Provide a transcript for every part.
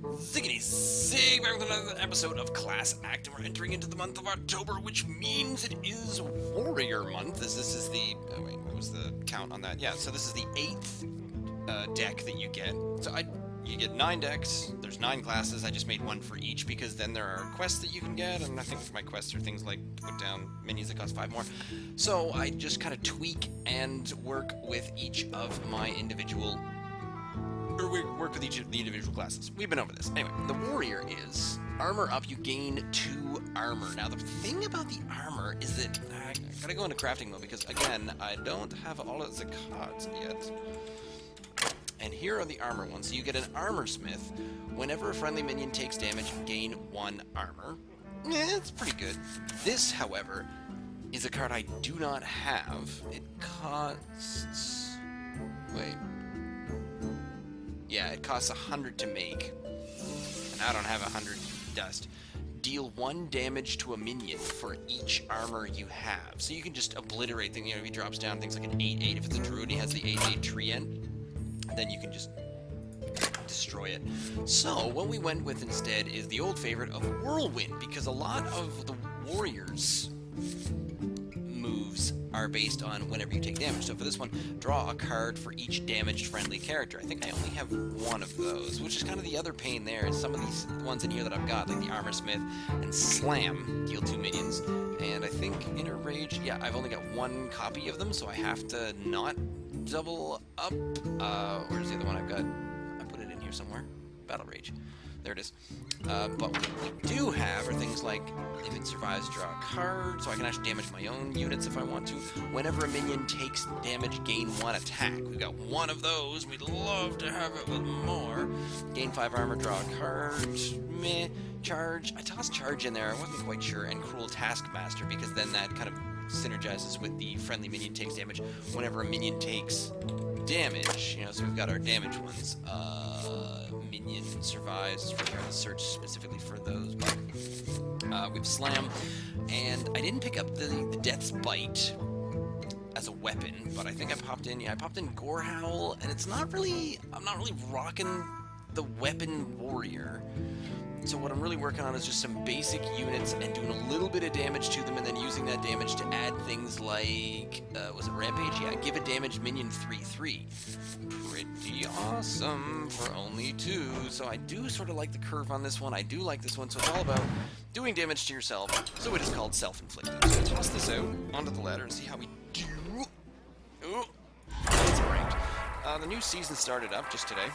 Ziggity zig, back with another episode of Class Act, and we're entering into the month of October, which means it is Warrior Month, as this is the, oh wait, what was the count on that? Yeah, so this is the 8th deck that you get. So you get 9 decks, there's 9 classes, I just made one for each, because then there are quests that you can get, and I think my quests are things like put down minions that cost 5 more. So I just kind of tweak and work with each of my individual we work with each of the individual classes. We've been over this. Anyway, the warrior is armor up, you gain 2 armor. Now, the thing about the armor is that I gotta go into crafting mode because, again, I don't have all of the cards yet. And here are the armor ones. So you get an armor smith. Whenever a friendly minion takes damage, you gain 1 armor. Yeah, it's pretty good. This, however, is a card I do not have. It costs... Wait. Yeah, it costs 100 to make, and I don't have 100 dust. Deal 1 damage to a minion for each armor you have. So you can just obliterate things, you know, if he drops down things like an 8-8, if it's a druid and he has the 8-8 tree end, then you can just destroy it. So, what we went with instead is the old favorite of Whirlwind, because a lot of the warriors' moves are based on whenever you take damage. So for this one, draw a card for each damaged friendly character. I think I only have 1 of those, which is kind of the other pain there. Is some of these ones in here that I've got, like the Armor Smith and Slam, deal 2 minions. And I think Inner Rage, yeah, I've only got 1 copy of them, so I have to not double up. Where's the other one I've got? I put it in here somewhere. Battle Rage. There it is. But what we do have are things like, if it survives, draw a card, so I can actually damage my own units if I want to. Whenever a minion takes damage, gain 1 attack. We've got 1 of those. We'd love to have it with more. Gain 5 armor, draw a card. Meh. Charge. I tossed Charge in there. I wasn't quite sure. And Cruel Taskmaster, because then that kind of synergizes with the friendly minion takes damage whenever a minion takes damage. You know, so we've got our damage ones. Minion survives. We're going to search specifically for those. But we've Slam, and I didn't pick up the Death's Bite as a weapon, but I think I popped in. Yeah, I popped in Gore Howl, and it's not really. I'm not really rocking the weapon warrior. So what I'm really working on is just some basic units and doing a little bit of damage to them, and then using that damage to add things like, was it Rampage? Yeah, give a damaged minion 3/3. Pretty awesome for only 2. So I do sort of like the curve on this one. I do like this one. So it's all about doing damage to yourself. So it is called self-inflicted. So toss this out onto the ladder and see how we do. Ooh, it's ranked. The new season started up just today,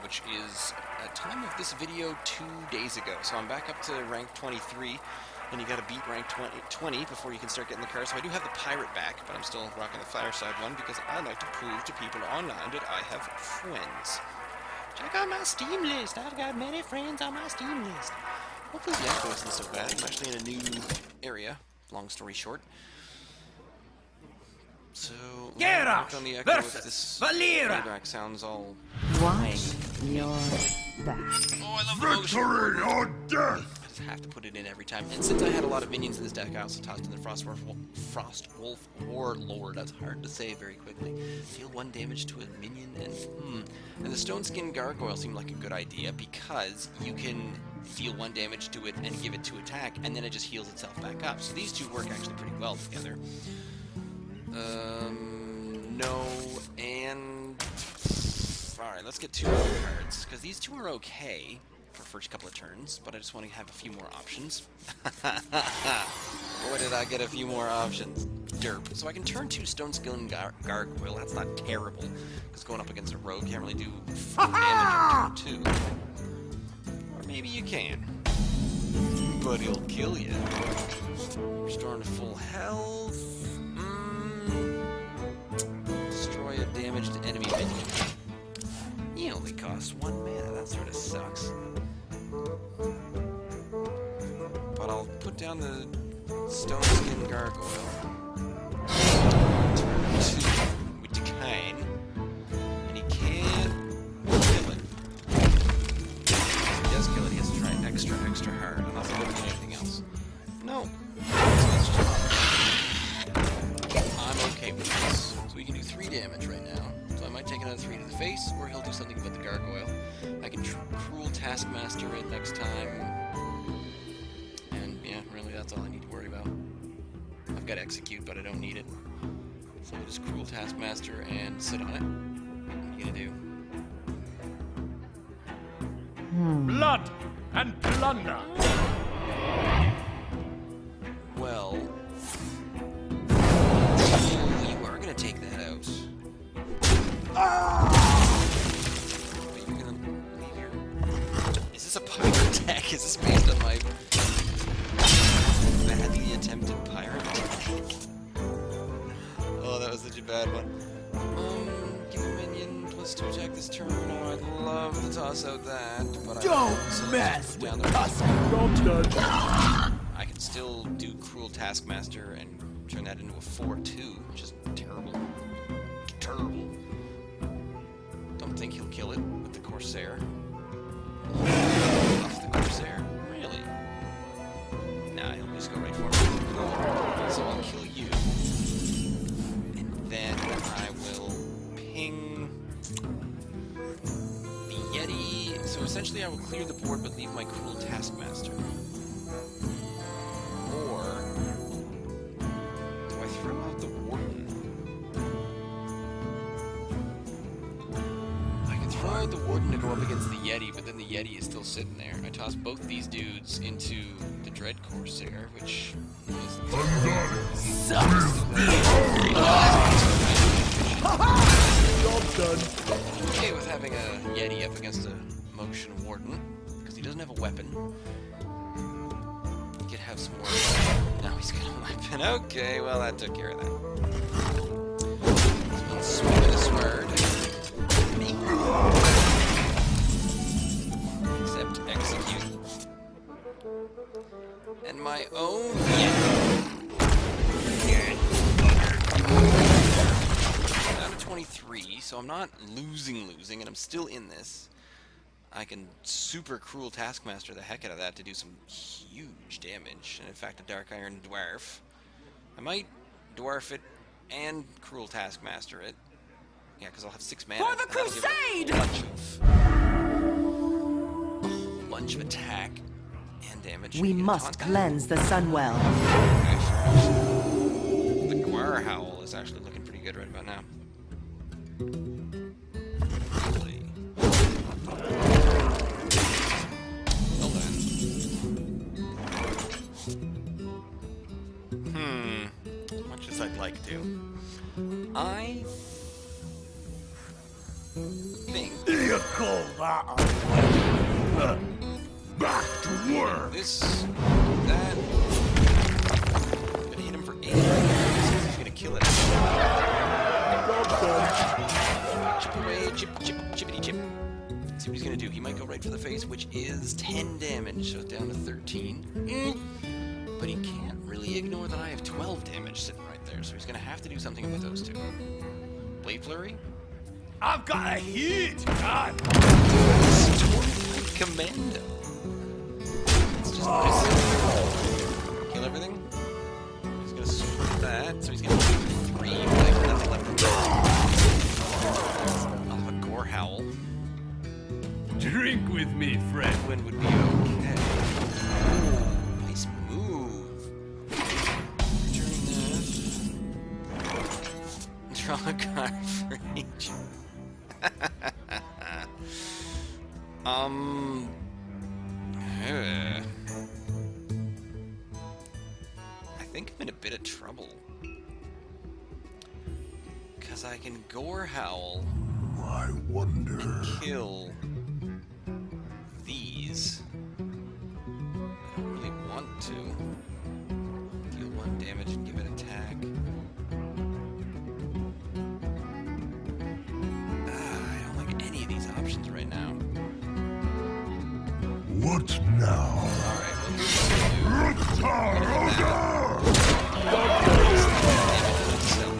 which is at time of this video 2 days ago. So I'm back up to rank 23, and you gotta beat rank 20 before you can start getting the car. So I do have the pirate back, but I'm still rocking the fireside one because I like to prove to people online that I have friends. Check out my Steam list. I've got many friends on my Steam list. Hopefully the echo isn't so bad. I'm actually in a new area, long story short. So, on the echo if this playback sounds all Watch your back. Oh, I love the motion. Victory or death! I just have to put it in every time. And since I had a lot of minions in this deck, I also tossed in the Frostwolf Warlord. That's hard to say very quickly. Deal 1 damage to a minion, and the Stone Skin Gargoyle seemed like a good idea because you can deal 1 damage to it and give it 2 attack, and then it just heals itself back up. So these 2 work actually pretty well together. No, and... Alright, let's get 2 other cards, because these 2 are okay for first couple of turns, but I just want to have a few more options. Boy, did I get a few more options. Derp. So I can turn 2 Stone Skin Gargoyle. That's not terrible, because going up against a rogue can't really do damage on turn 2. Or maybe you can. But he'll kill you. Restoring to full health. Destroy a damaged enemy minion. He only costs 1 mana, that sort of sucks. But I'll put down the Stone Skin Gargoyle. Turn 2 with Decline. And he can't kill it. If he does kill it, he has to try extra hard. I'm not going to do anything else. No. So it's just... I'm okay with this. So we can do 3 damage right now. So I might take another 3 to the face, or he'll do something about the gargoyle. I can cruel Taskmaster it next time. And yeah, really that's all I need to worry about. I've got Execute, but I don't need it. So I'll just cruel Taskmaster and sit on it. What are you gonna do? Blood and plunder. Well, you are gonna take that out. But you're gonna leave your... Is this a pirate deck? Is this based on my badly attempted pirate deck? Oh, that was such a bad one. Give a minion +2 attack this turn. Oh, I'd love to toss out that, but Don't mess down with the us. I can still do Cruel Taskmaster and turn that into a 4/2, which is terrible. Terrible. Don't think he'll kill it with the Corsair. Off the Corsair? Really? Nah, he'll just go right for it. So I'll kill you. And then I will ping the Yeti. So essentially I will clear the board but leave my Cruel Taskmaster. Or do I throw out the Warden? I can throw out the Warden to go up against the Yeti, but then the Yeti is still sitting there. I toss both these dudes into the Dread Corsair, which is... Job done. I'm okay with having a Yeti up against a Motion Warden, because he doesn't have a weapon. He could have some more... Now he's got a weapon. Okay, well that took care of that. One swing of the sword. Except Execute. And my own Yeti. Down to 23, so I'm not losing, and I'm still in this. I can super cruel Taskmaster the heck out of that to do some huge damage, and in fact a Dark Iron Dwarf. I might Dwarf it and cruel Taskmaster it. Yeah, because I'll have 6 mana. For the crusade! A whole bunch of attack and damage. We and must contact. cleanse the Sunwell. The Guar Howl is actually looking pretty good right about now. Really? Well then. Much as I'd like to. I think You call that back to work. this, that, I'm gonna hit him for 8. He's gonna kill it. Chip away, chip, chippity chip. Let's see what he's gonna do. He might go right for the face, which is 10 damage, so it's down to 13. But he can't really ignore that I have 12 damage sitting right there, so he's gonna have to do something about those two. Blade Flurry? I've got a huge gun. Commando. Let's just kill everything. He's gonna swing that, so he's gonna do 3, but I have nothing left to do. I'll have a Gore Howl. Drink with me, friend. Wind would be okay. Oh, nice move. Returning that. Draw a card for each. I think I'm in a bit of trouble. Because I can Gore Howl I wonder. and kill these. I don't really want to. Deal 1 damage and give it attack. I don't like any of these options right now. What now? Alright, well, still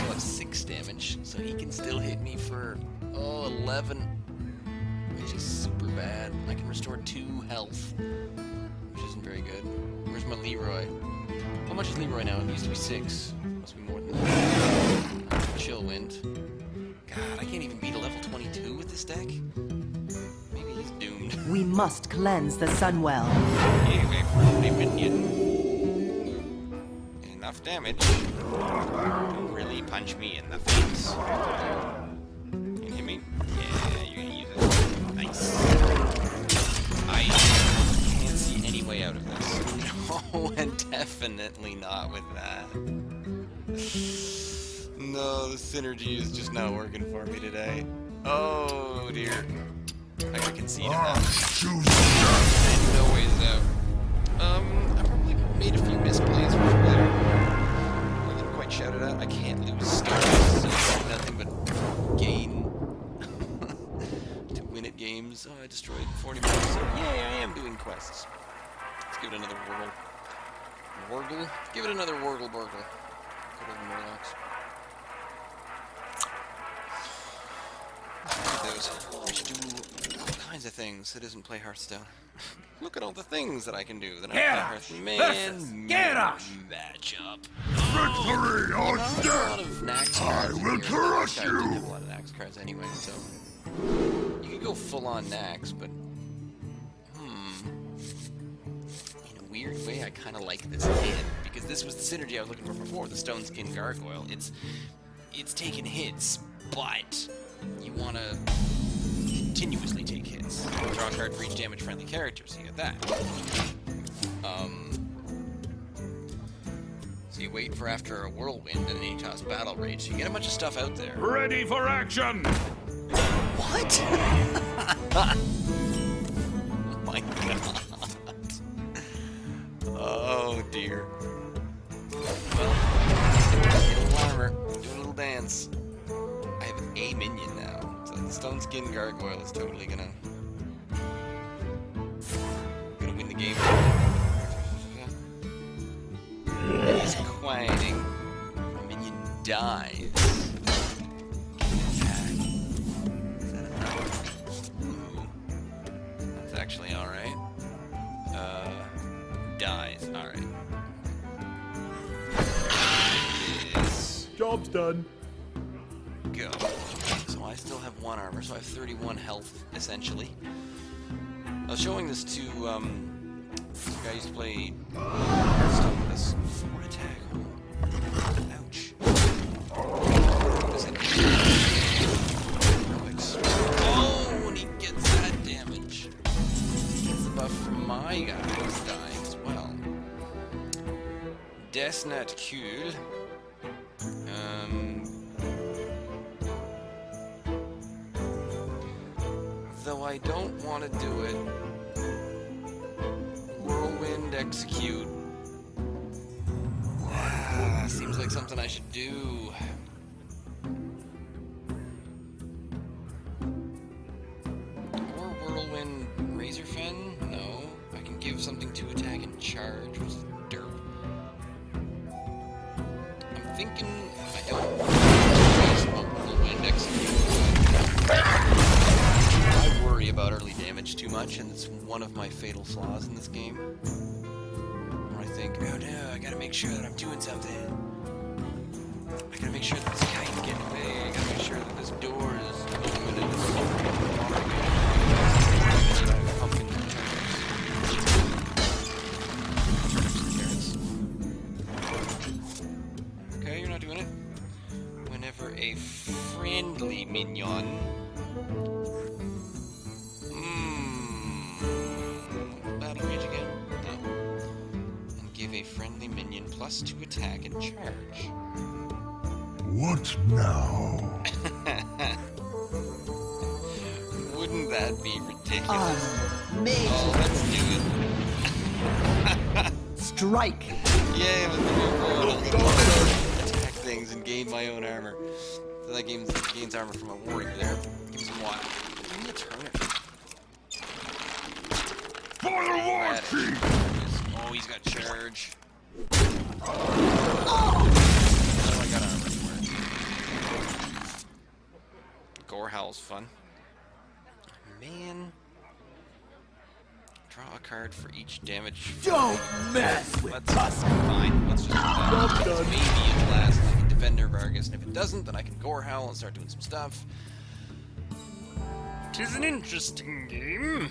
have 6 damage, so he can still hit me for 11, which is super bad. I can restore 2 health, which isn't very good. Where's my Leroy? How much is Leroy now? It used to be 6. Must be more than that. Chill Wind. God, I can't even beat a level 22 with this deck. Maybe We must cleanse the Sunwell. Give a friendly minion enough damage to really punch me in the face. You hit me? Yeah, you're gonna use it. Nice. I can't see any way out of this. No, and definitely not with that. No, the synergy is just not working for me today. Oh dear. I got conceded that. No ways out. I probably made a few misplays for later. I didn't quite shout it out. I can't lose stars, so nothing but gain to win at games. Oh, I destroyed 40 minutes, so yay, I am doing quests. Let's give it another wurgle. Wurgle? Give it another wurgle burgle. Good old Murlocs. I should do all kinds of things that isn't play Hearthstone. Look at all the things that I can do that I play Hearthstone. Man, match up. Victory or A lot death! of Nax I cards in will here. crush I didn't have a you! lot of Nax cards anyway, so you could go full on Nax, but in a weird way, I kind of like this hit because this was the synergy I was looking for before. The Stone Skin Gargoyle. It's taking hits, but you want to continuously take hits. Draw a card for each damage-friendly character, so you get that. So you wait for after a whirlwind, and then you toss battle rage. So you get a bunch of stuff out there. Ready for action! What? Oh my god. Oh dear. Well, get a little armor, do a little dance. I have a minion now, so the Stone Skin Gargoyle is totally gonna win the game. He's quieting. The minion dies. Attack. Is that enough? Ooh. That's actually alright. Dies. Alright. Job's done. Go. So I still have 1 armor, so I have 31 health, essentially. I was showing this to, a guy I used to play Hearthstone with us. 4 attack. Oh. Ouch. What is it? Oh, and he gets that damage. Gets the buff from my guy who's dying as well. That's not cool. Though I don't want to do it. Whirlwind execute. Seems like something I should do. Or whirlwind razor fen? No. I can give something to attack and charge, which is derp. I'm thinking I don't want to use a whirlwind execute. I worry about early damage too much, and it's one of my fatal flaws in this game. Where I think, oh no, I gotta make sure that I'm doing something. I gotta make sure that this kite can get away. I gotta make sure that this door is open and it's pumpkin carrots. Okay, you're not doing it. Whenever a friendly minion battle rage again? No. And give a friendly minion +2 attack and charge. What now? Wouldn't that be ridiculous? Amazing. Oh, let's do it. Strike. Yay, let's do it. Attack things and gain my own armor. So that gains armor from a warrior there. Give me some water. Give me a turnip. Fire watching! Oh, he's got charge. Oh, I got armor for it. Gore Howl's fun. Man. Draw a card for each damage. Don't mess with Let's fine. Let's just do that. Done. Maybe it lasts and I can Defender Vargas, and if it doesn't, then I can Gore Howl and start doing some stuff. 'Tis an interesting game.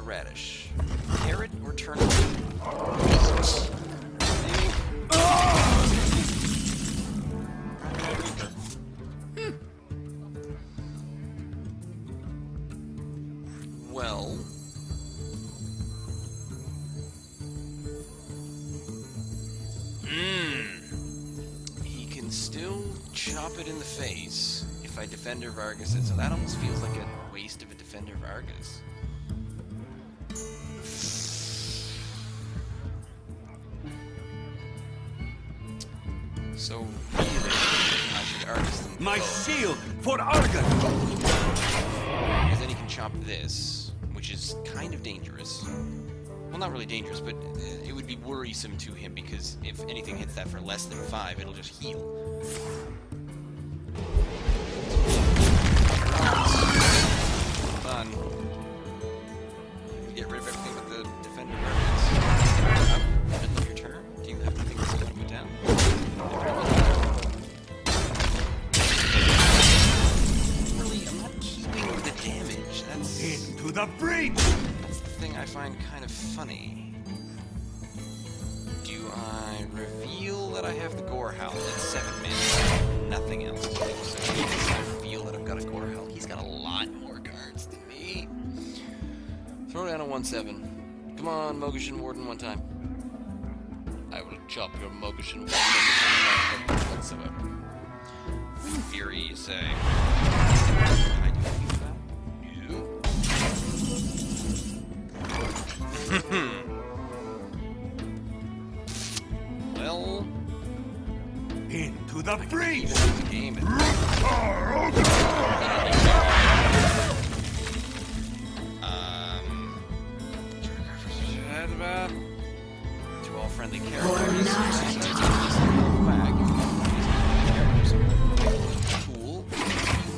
radish. Carrot or turnip? Beet. Maybe? Well... He can still chop it in the face if I Defender Vargas it, so that almost feels like a waste of a Defender Vargas. So really, I should Argus them. My shield for Argus! Because then he can chop this, which is kind of dangerous. Well, not really dangerous, but it would be worrisome to him because if anything hits that for less than 5, it'll just heal. Hold on. Get rid of everything but the Defender Vargas. Middle of your turn. Do you have anything that's going to put down? Really, I'm not keeping the damage. That's... Into the breach! That's the thing I find kind of funny. Do I reveal that I have the Gore Howl? That's 7 mana. Nothing else to do. So if I reveal that I've got a Gore Howl, he's got a lot more cards than me. Throw down a 1/7. Come on, Mogushin Warden, one time. I will chop your Mogushin Warden whatsoever. Fury, you say? Can I do anything with that? No. Well, Into the breach! the game. About to all friendly characters. Cool.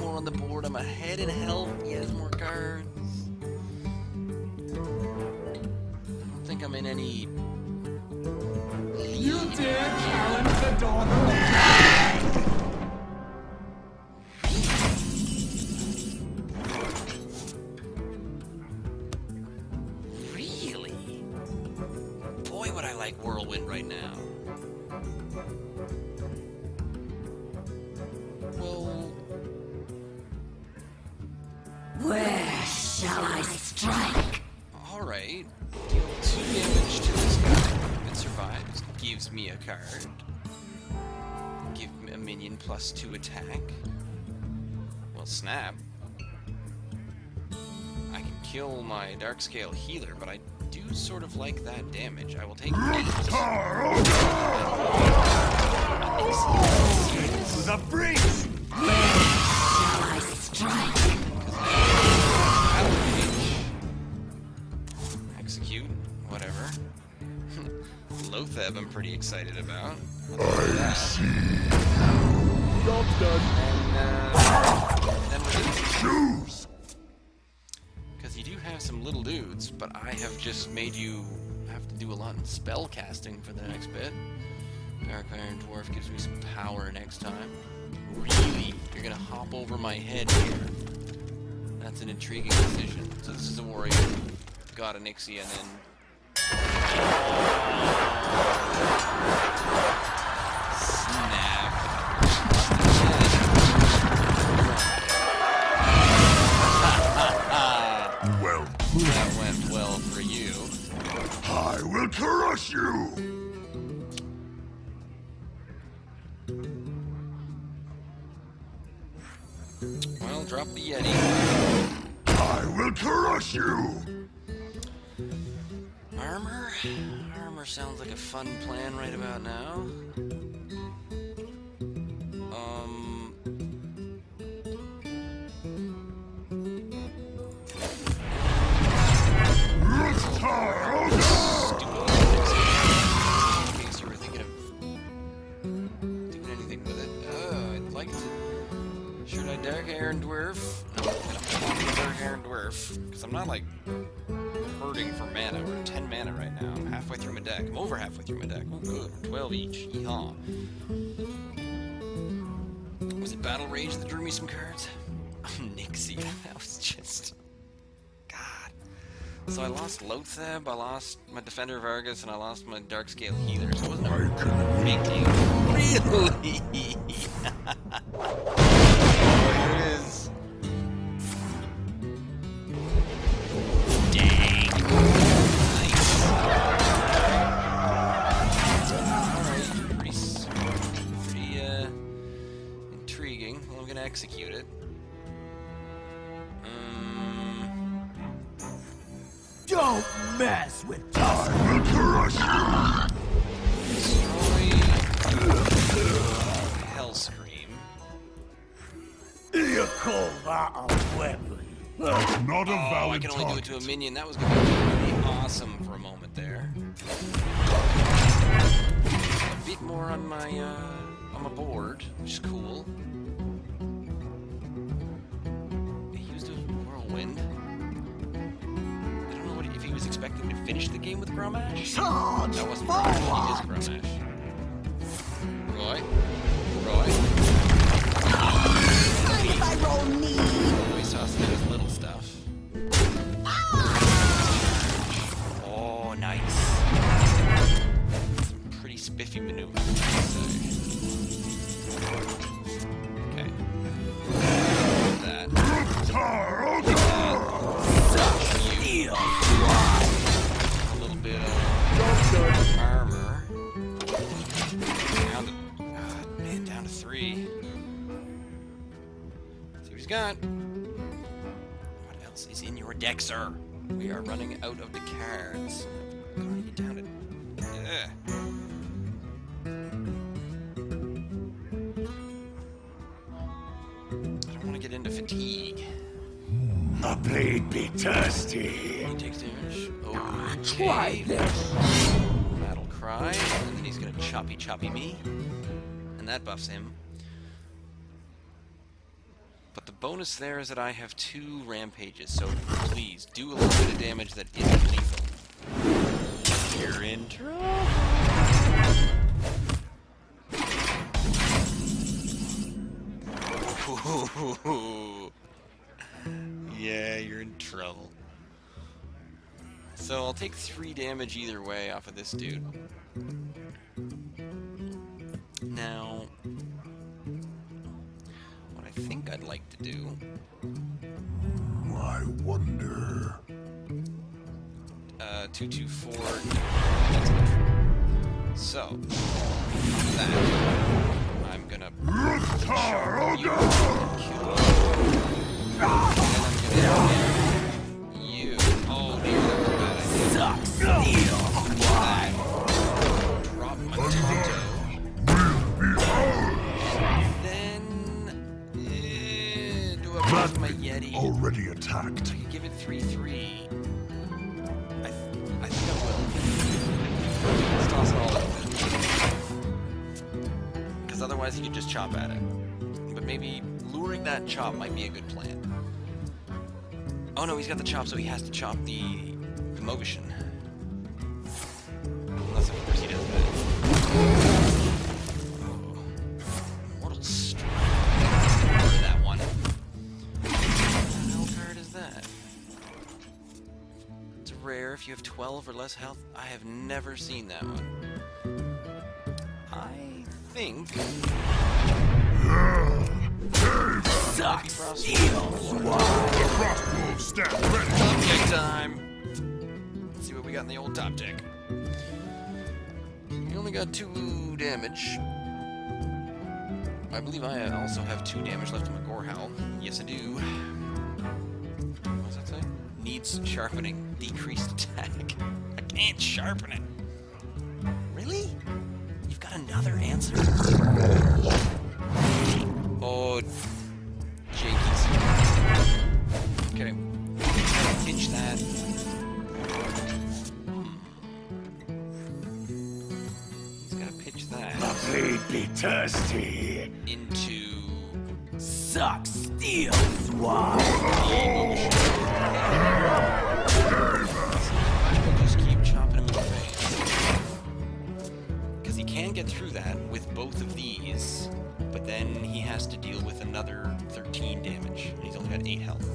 More on the board. I'm ahead in health. He has more cards. I don't think I'm in any. You dare challenge the dawn of Really? Boy, would I like Whirlwind right now. Well, Where shall I strike? alright. Deal 2 damage to this guy. If it survives, gives me a card. Give a minion +2 attack. Well, snap. I can kill my Darkscale healer, but I do sort of like that damage. I will take 8. to the breach! Shall I strike? Execute, whatever. Lotheb I'm pretty excited about. I see. Job's done. And then release. Choose. Because you do have some little dudes, but I have just made you have to do a lot in spell casting for the next bit. Dark Iron Dwarf gives me some power next time. Really? You're gonna hop over my head here? That's an intriguing decision. So this is a warrior. Got an Ixia and then... Snap. Well, That went well for you. I will crush you. Well, drop the Yeti. I will crush you. Armor? Armor sounds like a fun plan right about now. In case you were thinking of doing anything with it. I'd like to... Should I Dark Iron Dwarf? No, I'm gonna pop the Dark Iron Dwarf. Because I'm not, like, hurting for mana. We're at 10 mana right now. I'm halfway through my deck. I'm over halfway through my deck. Oh, good. 12 each. Yeehaw. Was it Battle Rage that drew me some cards? Oh, Nixie. That was just... God. So I lost Lotheb, I lost my Defender Vargas, and I lost my Dark Scale Healer, so it wasn't a big deal. Really? Here it is. Dang. Nice. Alright, pretty intriguing. Well, I'm gonna execute it. Don't mess with I will crush Destroy Hellscream. you. Call that a weapon? That's not a Oh, I valid can only do it target. to a minion. That was going to be pretty awesome for a moment there. A bit more on my board, which is cool. He used a whirlwind. I don't know if he was expecting to finish the game with Grommash. Charge That wasn't Grommash. He is Grommash. Roy. Mind if I roll me? We saw some of his little stuff. Oh, nice. Some pretty spiffy maneuvers. Okay. That. You. A little bit of armor. Down to, man, down to 3. See what he's got. What else is in your deck, sir? We are running out of the cards. God, you down to... Ugh. I don't want to get into fatigue. A blade be thirsty. He takes damage. Try Okay. this. Battle cry. And then he's gonna choppy me. And that buffs him. But the bonus there is that I have 2 rampages, so please do a little bit of damage that isn't lethal. You're in trouble. Yeah, you're in trouble. So I'll take 3 damage either way off of this dude. Now, what I think I'd like to do... I wonder. 2, 2, 4... That's enough. So, that, I'm gonna... charge you, kill you. Oh dear, that was a bad idea. Sucks. Steel. That. Drop my Tonto. Then... do I That use my Yeti? already attacked. I could give it 3/3. I think I will. Let's toss it all out. Because otherwise he could just chop at it. But maybe luring that chop might be a good plan. Oh no, he's got the chop, so he has to chop the Movishin. Unless of course he does that. Oh. Mortal Strike. Remember that one. What card is that? It's rare if you have 12 or less health. I have never seen that one. I think... Sucks. Steel. The frost wolves stand ready. Top deck time. Let's see what we got in the old top deck. We only got 2 damage. I believe I also have 2 damage left in my Gorehowl. Yes, I do. What does that say? Needs sharpening. Decreased attack. I can't sharpen it. Really? You've got another answer? Oh, Jakey's. Okay. Pinch that. He's gotta pitch that A blade be thirsty. into Sucks. Steel. Swat. I will just keep chopping him in the face. Because he can get through that with both of these, but then he has to deal with another 13 damage. And he's only got 8 health.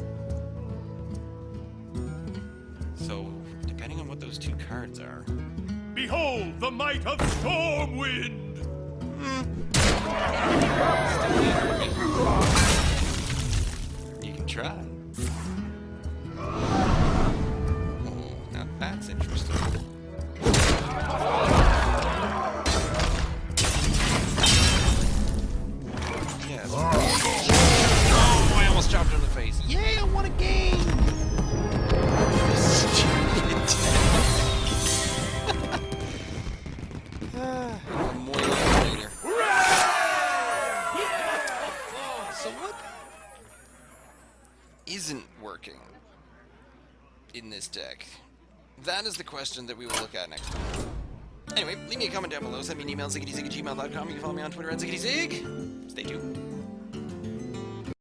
So those two cards are. Behold the might of Stormwind! You can try. Oh, now that's interesting. Yes. Oh, I almost chopped her in the face. Yeah, what a game! Stupid a more later. So what isn't working in this deck? That is the question that we will look at next time. Anyway, leave me a comment down below, send me an email, ziggityzig@gmail.com. You can follow me on Twitter at ziggityzig. Stay tuned.